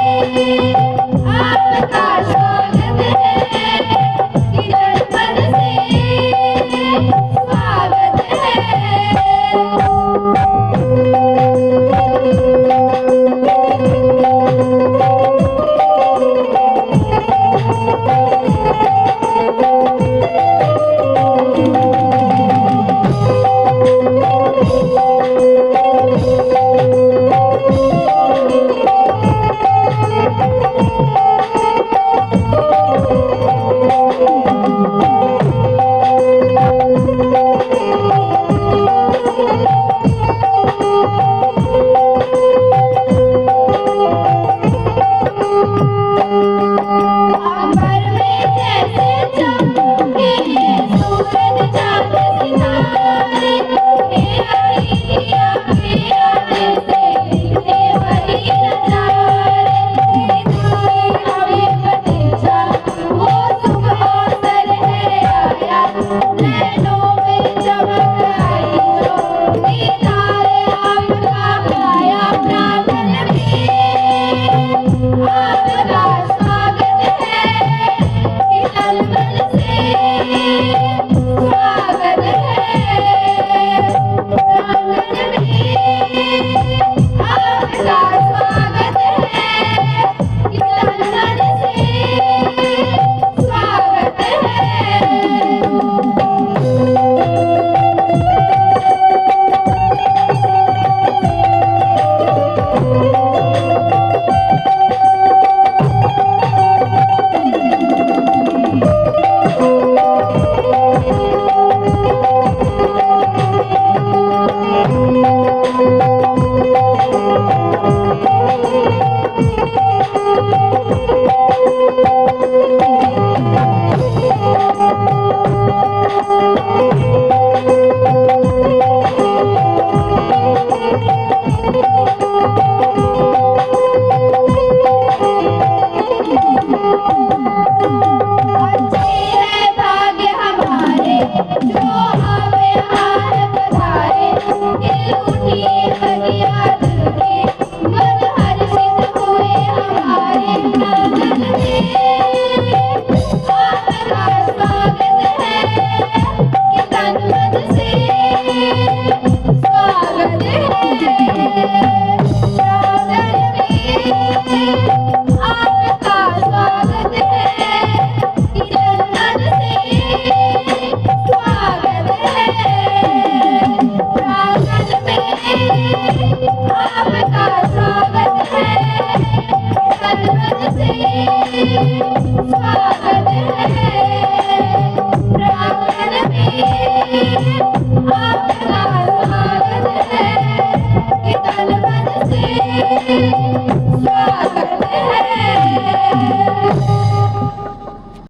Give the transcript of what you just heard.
आपका स्वागत है कि जनपद से स्वागत अंबर में जैसे चमके सूरज चाँद सितारे, हे अहिल्या के आने से मिलते वही नजारे। निधाई हमें प्रतीक्षा वो शुभ अवसर है आया, नैनों में चमक आई जो दीदार आपका पाया प्रांगण में। आपका स्वागत है कि जनपद से स्वागत है प्रांगण में। आपका स्वागत है कि जनपद से स्वागत अच्छे है भाग्य हमारे जो हम यहाँ पधारे। ये उठिए बगिया दिल के मन हर्षित हुए हमारे प्रांगण में। आपका स्वागत है कि जनपद से स्वागत है प्रांगण में। आपका स्वागत है कि जनपद से स्वागत है प्रांगण में। आपका स्वागत है कि जनपद से स्वागत है।